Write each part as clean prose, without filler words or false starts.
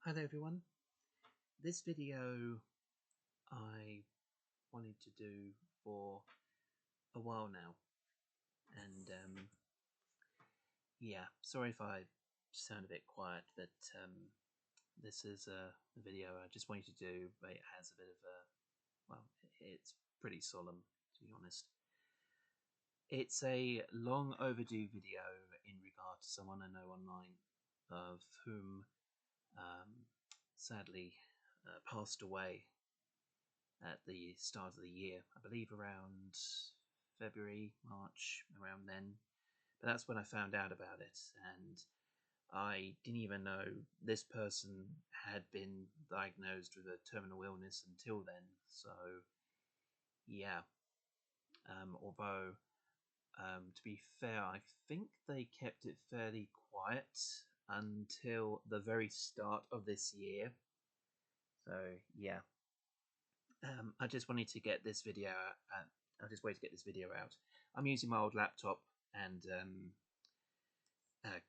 Hi there everyone. This video I wanted to do for a while now, and yeah, sorry if I sound a bit quiet, but this is a video I just wanted to do, but it has a bit of a, well, it's pretty solemn, to be honest. It's a long overdue video in regard to someone I know online, of whom sadly passed away at the start of the year. I believe around February, March, around then. But that's when I found out about it, and I didn't even know this person had been diagnosed with a terminal illness until then. So, yeah. Although, to be fair, I think they kept it fairly quiet until the very start of this year. So, yeah. I just wanted to get this video out. I just wanted to get this video out. I'm using my old laptop and uh,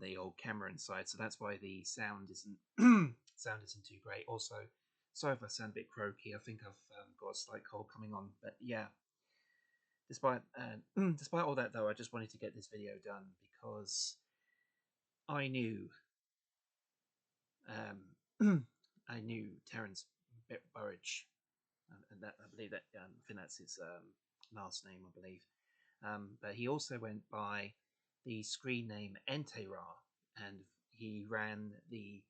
the old camera inside, so that's why the sound isn't too great. Also, sorry if I sound a bit croaky. I think I've got a slight cold coming on. But yeah, despite despite all that though, I just wanted to get this video done because I knew I knew Terence Burridge, and that I believe that I think that's his last name, I believe. But he also went by the screen name Entei-rah, and he ran the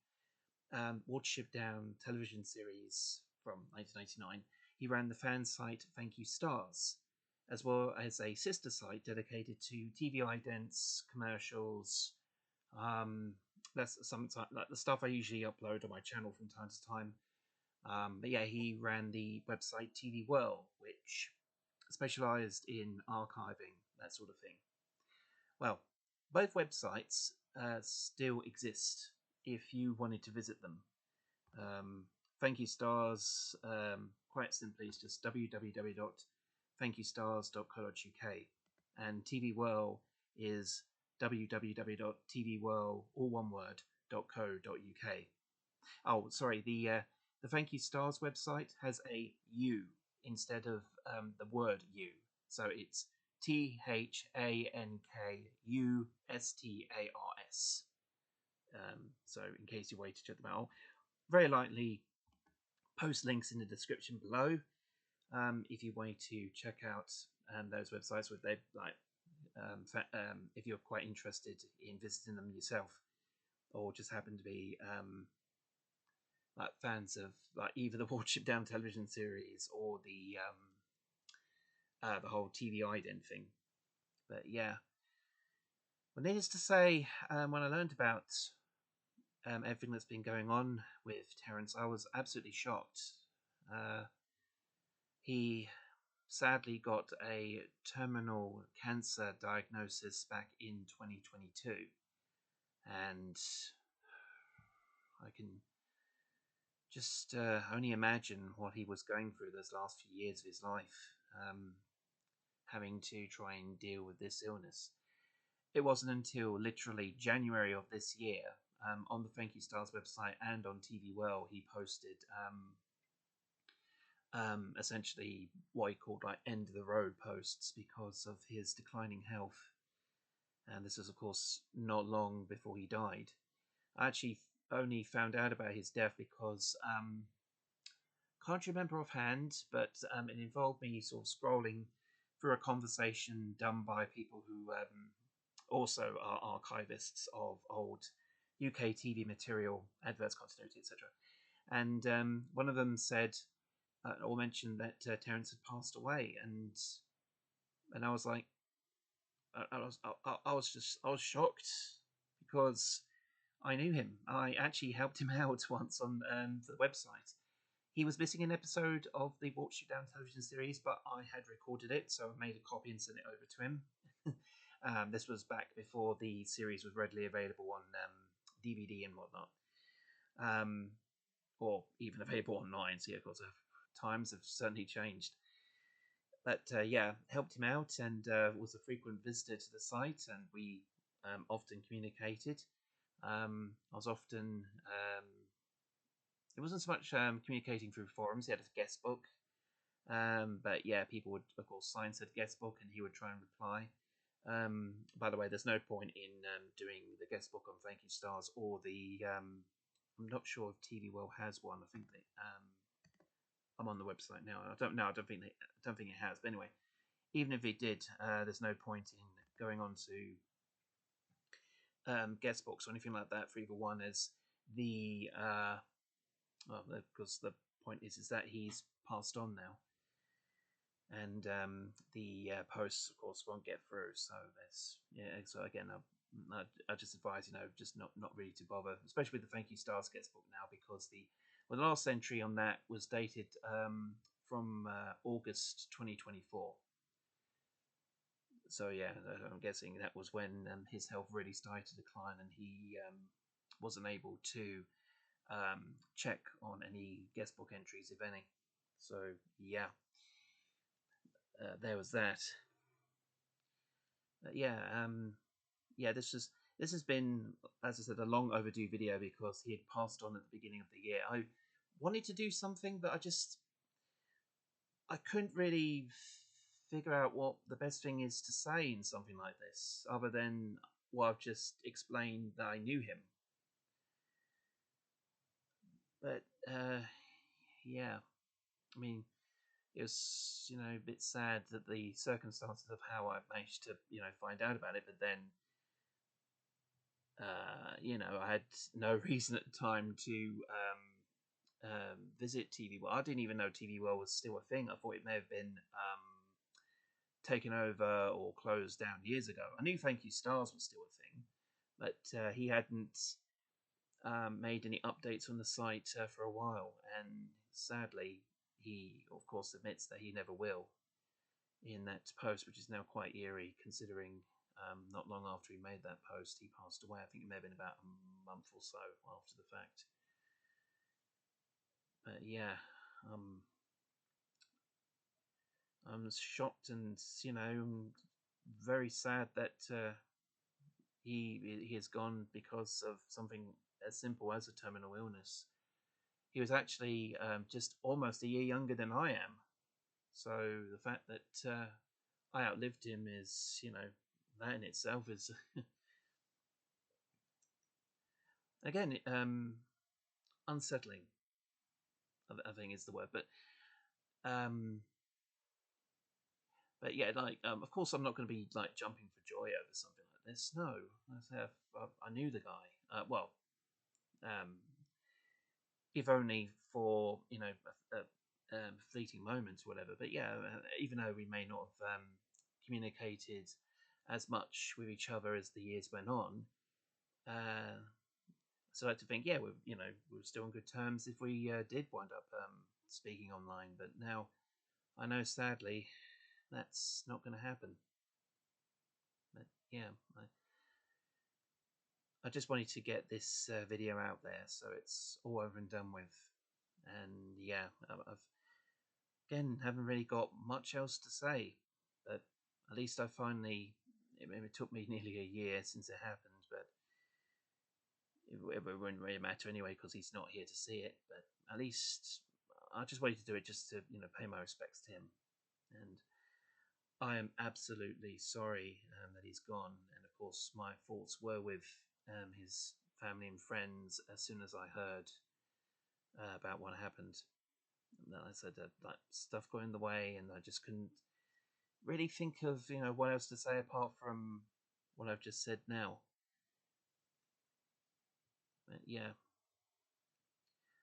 Watership Down television series from 1999. He ran the fan site Thank You Stars, as well as a sister site dedicated to TV idents, commercials. That's sometimes like the stuff I usually upload on my channel from time to time. But yeah, he ran the website TV Whirl, which specialized in archiving, that sort of thing. Well, both websites still exist if you wanted to visit them. Thank You Stars, quite simply, is just www.thankyostars.co.uk, and TV Whirl is www.tvwhirl, all one word, .co.uk. Oh, sorry, the Thank You Stars website has a U instead of the word U, so it's THANKUSTARS. So in case you wait to check them out, I'll very likely post links in the description below if you want to check out those websites. With they like if you're quite interested in visiting them yourself, or just happen to be like fans of like either the Watership Down television series or the whole TV ident thing. But yeah, well, needless to say, when I learned about everything that's been going on with Terence, I was absolutely shocked. He sadly got a terminal cancer diagnosis back in 2022, and I can just only imagine what he was going through those last few years of his life, having to try and deal with this illness. It wasn't until literally January of this year, on the Thank You Stars website and on TV Well, he posted essentially what he called like end of the road posts because of his declining health. And this was, of course, not long before he died. I actually only found out about his death because can't remember offhand, but it involved me sort of scrolling through a conversation done by people who also are archivists of old UK TV material, adverts, continuity, etc. And one of them said or mentioned that Terence had passed away, and I was like, I was shocked because I knew him. I actually helped him out once on the website. He was missing an episode of the Watership Down television series, but I had recorded it, so I made a copy and sent it over to him. This was back before the series was readily available on DVD and whatnot, or even available online. So yeah, of course, times have certainly changed. But yeah, helped him out and was a frequent visitor to the site, and we often communicated. I was often it wasn't so much communicating through forums. He had a guest book, but yeah, people would of course sign said guest book, and he would try and reply. By the way, there's no point in doing the guest book on Thank You Stars or the. I'm not sure if TV Well has one. I think they. I'm on the website now. I don't know. I don't think it has. But anyway, even if it did, there's no point in going on to guest books or anything like that for either one, as the well, because the point is that he's passed on now, and the posts, of course, won't get through. So there's So again, I just advise just not really to bother, especially with the Thank You Stars guest book now, because the last entry on that was dated from August 2024. So yeah, I'm guessing that was when his health really started to decline, and he wasn't able to check on any guest book entries, if any. So yeah, there was that. Yeah, yeah. This has been, as I said, a long overdue video because he had passed on at the beginning of the year. I wanted to do something, but I couldn't really figure out what the best thing is to say in something like this, other than what I've just explained, that I knew him. But yeah, I mean, it was a bit sad that the circumstances of how I managed to find out about it, but then I had no reason at the time to visit TV World. I didn't even know TV World was still a thing. I thought it may have been taken over or closed down years ago. I knew Thank You Stars was still a thing, but he hadn't made any updates on the site for a while, and sadly, he of course admits that he never will in that post, which is now quite eerie considering not long after he made that post, he passed away. I think it may have been about a month or so after the fact. But yeah, I'm shocked and very sad that he has gone because of something as simple as a terminal illness. He was actually just almost a year younger than I am, so the fact that I outlived him is, that in itself is again unsettling. I think is the word, um, but yeah, like of course I'm not going to be like jumping for joy over something like this. No, I knew the guy. Well, um, if only for fleeting moments or whatever. But yeah, even though we may not have communicated as much with each other as the years went on, uh, so I like to think, yeah, we're still on good terms if we did wind up speaking online. But now I know, sadly, that's not going to happen. But yeah, I just wanted to get this video out there so it's all over and done with. And yeah, I've again haven't really got much else to say, but at least I finally. It took me nearly a year since it happened, but it wouldn't really matter anyway because he's not here to see it. But at least I just wanted to do it just to pay my respects to him, and I am absolutely sorry that he's gone. And of course, my thoughts were with his family and friends as soon as I heard about what happened. And I said like stuff got in the way, and I just couldn't really think of what else to say apart from what I've just said now. But yeah,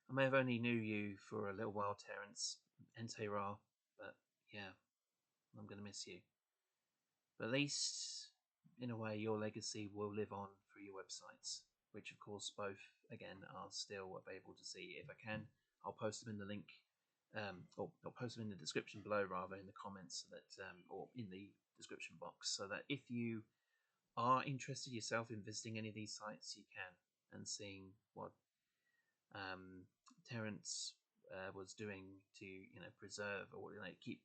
I may have only knew you for a little while, Terence, Entei-rah, but yeah, I'm going to miss you. But at least, in a way, your legacy will live on through your websites, which of course both, again, are still available to see. If I can, I'll post them in the link, or I'll post them in the description below, rather, in the comments, so that, or in the description box, so that if you are interested yourself in visiting any of these sites, you can, and seeing what Terence was doing to preserve or keep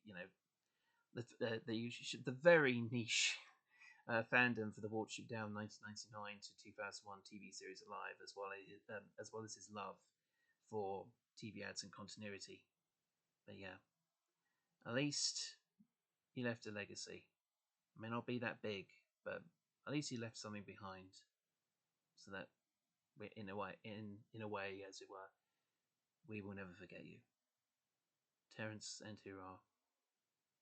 the very niche fandom for the Watership Down 1999 to 2001 TV series alive, as well as his love for TV ads and continuity. But yeah, at least he left a legacy. It may not be that big, but at least he left something behind, so that we, in a way, as it were, we will never forget you, Terence Entei-rah.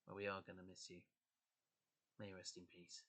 Well, we are going to miss you. May you rest in peace.